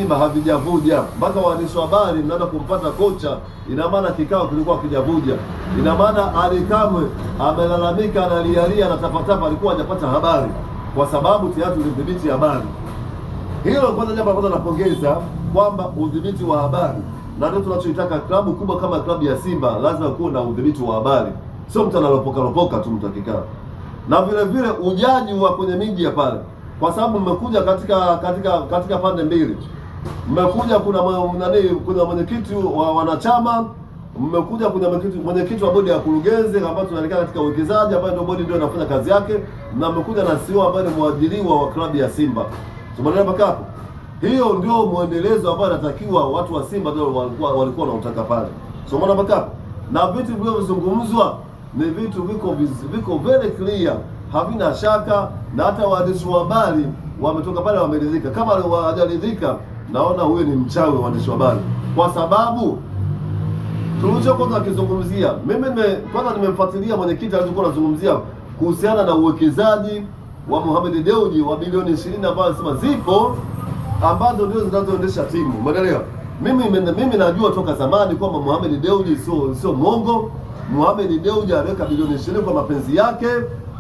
Simba havijavuja, mpaka waandishi wa habari mnaenda kumpata kocha, ina maana kikao kilikuwa kijavuja. Ina maana Ali Kamwe amelalamika, analialia na tapatapa, alikuwa hajapata habari, kwa sababu tayari tulidhibiti habari. Hilo kwanza, jambo la kwanza napongeza kwamba udhibiti wa habari, na ndio tunachoitaka klabu kubwa kama klabu ya Simba, lazima kuwa na udhibiti wa habari, sio mtu analopoka tu mtu akikaa. Na vile vile ujaji wa kwenye media pale, kwa sababu mmekuja katika pande mbili. Mmekuja kuna mwenyekiti wa wanachama, mmekuja kuna mwenyekiti wa bodi ya kurugenzi ambayo tunaelekea katika uwekezaji, ambayo ndio bodi ndio inafanya kazi yake, na mmekuja na CEO ambaye ni mwajiriwa wa klabu ya Simba. Tumeelewa hapo. Hiyo ndio muendelezo ambao anatakiwa watu wa Simba ndio walikuwa wanautaka pale. So mbona hapo? Na vitu vilivyozungumzwa ni vitu viko very clear, havina shaka, na hata waandishi wa habari wametoka pale wameridhika. Kama hawajaridhika, naona huyu ni mchawi wa waandishi wa habari, kwa sababu tulichokuwa akizungumzia, mimi kwanza nimemfuatilia mwenyekiti alikuwa anazungumzia kuhusiana na uwekezaji wa Mohamed Dewji wa bilioni 20 ambao anasema zipo ambazo ndio zinazoendesha timu. Umeelewa? Mimi najua toka zamani kwamba Mohamed Dewji sio mongo. Mohamed Dewji aliweka bilioni 20 kwa mapenzi yake.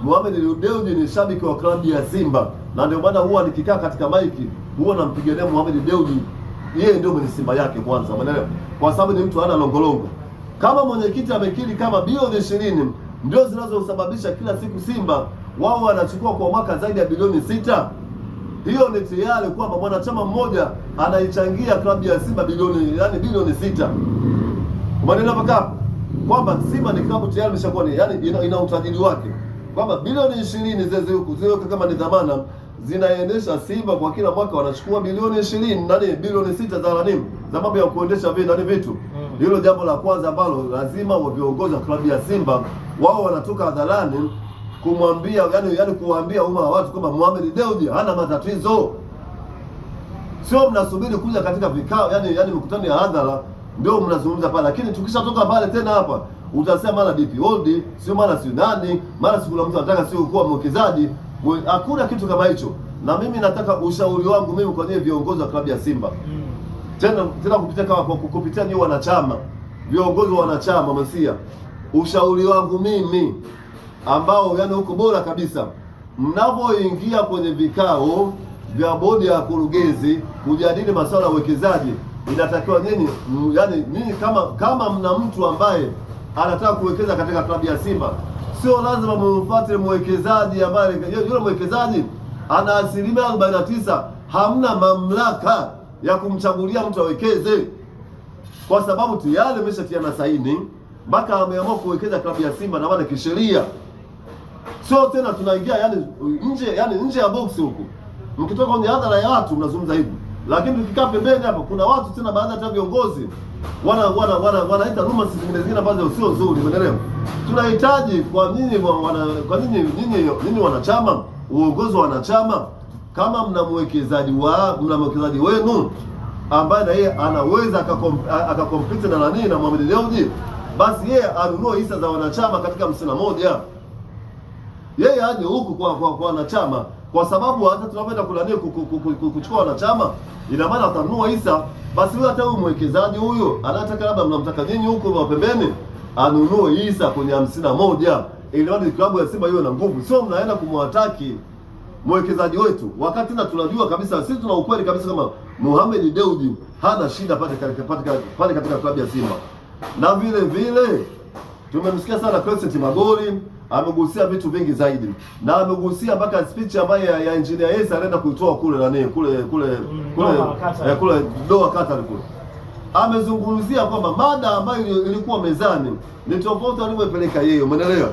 Mohamed Dewji ni shabiki wa klabu ya Simba, na ndio maana huwa nikikaa katika maiki huwa nampigania Mohamed Dewji, yeye ndio mwenye Simba yake kwanza. Umeelewa? Kwa sababu ni mtu hana longolongo. Kama mwenyekiti amekiri kama bilioni 20 ndio zinazosababisha kila siku Simba wao wanachukua kwa mwaka zaidi ya bilioni 6, hiyo ni tayari kwamba mwanachama mmoja anaichangia klabu ya Simba bilioni 6. Umeelewa mpaka kwamba Simba ni klabu tayari imeshakuwa ina utajiri wake, kwamba bilioni 20 zile kama ni dhamana zinaendesha Simba kwa kila mwaka wanachukua bilioni 20 bilioni 6 za mambo ya kuendesha vitu. Hilo jambo la kwanza ambalo lazima wa viongozi wa klabu ya Simba wao wanatoka hadharani kumwambia, kuambia umma wa watu kwamba Mohamed Dewji hana matatizo. Sio mnasubiri kuja katika vikao, mikutano ya hadhara ndio mnazungumza pale, lakini tukishatoka pale tena hapa utasema mara DP World, sio mara sio nani, mara sio kuna mtu anataka sio kuwa mwekezaji. Hakuna kitu kama hicho. Na mimi nataka ushauri wangu mimi kwa viongozi wa klabu ya Simba. Tena kupitia nyinyi wanachama, viongozi wa wanachama Masia, ushauri wangu mimi ambao huko bora kabisa, mnapoingia kwenye vikao vya bodi ya kurugenzi kujadili masuala ya uwekezaji, inatakiwa nyinyi kama mna mtu ambaye anataka kuwekeza katika klabu ya Simba, sio lazima mumfuate mwekezaji ambaye yule mwekezaji ana asilimia 49, hamna mamlaka ya kumchagulia mtu awekeze, kwa sababu tayari ameshatiana saini mpaka ameamua kuwekeza klabu ya Simba na maana kisheria. Sio tena tunaingia nje ya box huko. Mkitoka kwenye hadhara ya watu mnazungumza hivi. Lakini tukikaa pembeni hapa kuna watu tena baadhi ya viongozi wanaita rumors zingine ambazo sio nzuri, umeelewa? Tunahitaji kwa nyinyi wanachama, uongozi wa wanachama, kama mna mwekezaji wenu ambaye na yeye anaweza akakompete na Mohamed Dewji, basi yeye anunue hisa za wanachama katika 51. Yeye aje huku kwa wanachama, kwa sababu hata tunapoenda kuchukua wanachama, ina maana atanunua hisa. Basi huyo hata huyo mwekezaji huyo anataka labda mnamtaka nyinyi huko kwa pembeni anunue hisa kwenye 51 ili hadi klabu ya Simba hiyo na nguvu. Sio mnaenda kumwataki mwekezaji wetu wakati na tunajua kabisa, sisi tuna ukweli kabisa kama Mohamed Dewji hana shida pale katika klabu ya Simba. Na vile vile tumemsikia sana Crescent Magoli, amegusia vitu vingi zaidi, na amegusia mpaka speech ambayo ya engineer Yesa anaenda kuitoa kule Doha Qatar kule. Amezungumzia kwamba mada ambayo ilikuwa mezani ni tofauti alivyopeleka yeye, umeelewa?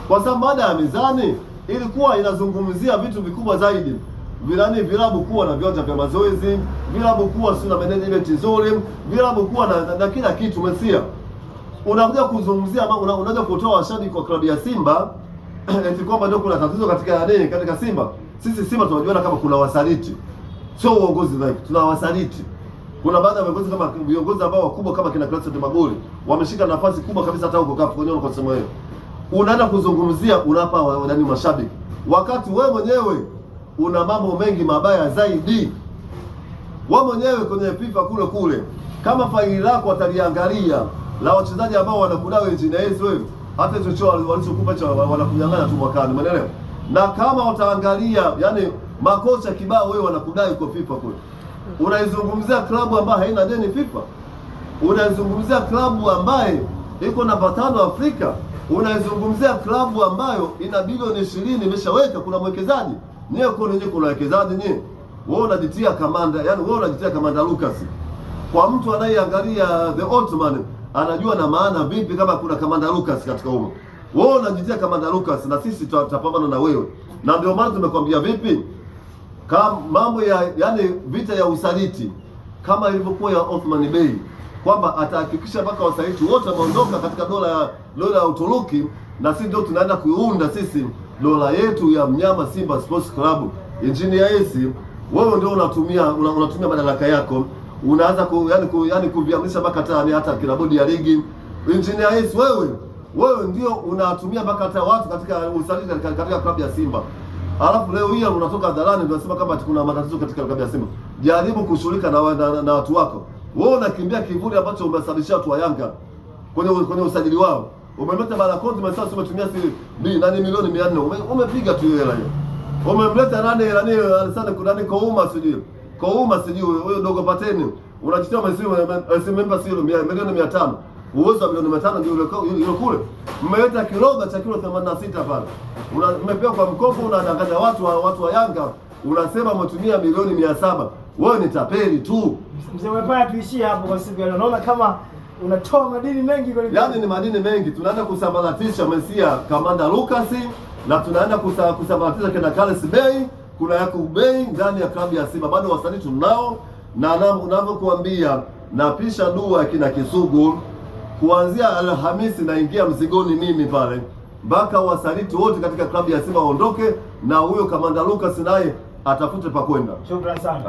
Kwa sababu mada ya mezani ilikuwa inazungumzia vitu vikubwa zaidi, vilabu kuwa na viwanja vya mazoezi, vilabu kuwa na management nzuri, vilabu kuwa na kila kitu. Umesia unakuja kuzungumzia unakuja kutoa washabiki kwa klabu ya Simba eti kwamba ndio kuna tatizo katika Simba. Sisi Simba tunajiona kama kuna wasaliti, sio uongozi dhaifu, tuna wasaliti. Kuna baadhi ya viongozi kama viongozi ambao wakubwa kama kina Crescent Magoli wameshika nafasi kubwa kabisa hata huko kafu kwenye kwa sema hiyo. Unaenda kuzungumzia unapa mashabiki wakati wewe mwenyewe una mambo mengi mabaya zaidi. Wewe mwenyewe kwenye FIFA kule kama faili lako wataliangalia la wachezaji ambao wanakudai engineers wewe, hata hizo choo walichokupa cha wanakunyang'anya tu mwakani, umeelewa? Na kama wataangalia yani makocha kibao wewe wanakudai kwa FIFA kule. Unaizungumzia klabu ambayo haina deni FIFA. Unaizungumzia klabu ambaye iko namba 5 Afrika. Unaizungumzia klabu ambayo ina bilioni 20 imeshaweka, kuna mwekezaji. Nyewe kuna wekezaji nyewe. Wewe unajitia kamanda, yani wewe unajitia kamanda Lucas. Kwa mtu anayeangalia the Ottoman anajua na maana vipi kama kuna kamanda Lucas katika humo. Wewe unajitia kamanda Lucas na sisi tutapambana na wewe. Na ndio maana tumekwambia vipi? Kama mambo ya yani vita ya usaliti kama ilivyokuwa ya Othman Bey, kwamba atahakikisha mpaka wasaliti wote wameondoka katika dola ya Uturuki, na sisi ndio tunaenda kuiunda sisi dola yetu ya mnyama Simba Sports Club. Engineer Hersi, wewe ndio unatumia madaraka yako, unaanza kuviamrisha mpaka hata kila bodi ya ligi. Engineer Hersi, wewe ndio unatumia mpaka hata watu katika usaliti katika klabu ya Simba. Alafu leo hii unatoka hadharani unasema kama kuna matatizo katika klabu ya Simba. Jaribu kushughulika na watu wako. Wewe unakimbia kivuli ambacho umesababisha watu wa Yanga kwenye usajili wao. Umemleta Barakonzi umesema umetumia milioni 400. Umepiga tu hela hiyo. Umemleta nani Alessandro Kunani Kouma sijui huyo dogo pateni. Unajitia member sio milioni 500. Uwezo wa milioni 500 ndio ile kule. Mmeleta kiroga cha kilo 86 pale. Umepewa kwa mkopo, unadanganya watu wa Yanga, unasema umetumia milioni 700. Wewe ni tapeli tu. Mzee Wepaya, tuishie hapo kwa siku ya leo. Naona kama unatoa madini mengi kwa yaani ni madini mengi. Tunaenda kusambaratisha Mesia Kamanda Lucas, na tunaenda kusambaratisha kina Carles Bey, kuna Yakub Bey ndani ya klabu ya Simba. Bado wasanii tunao, na unavyokuambia napisha dua kina Kisugu kuanzia Alhamisi naingia mzigoni mimi pale mpaka wasaliti wote katika klabu ya Simba waondoke, na huyo Kamanda Lucas naye atafute pa kwenda. Shukrani sana.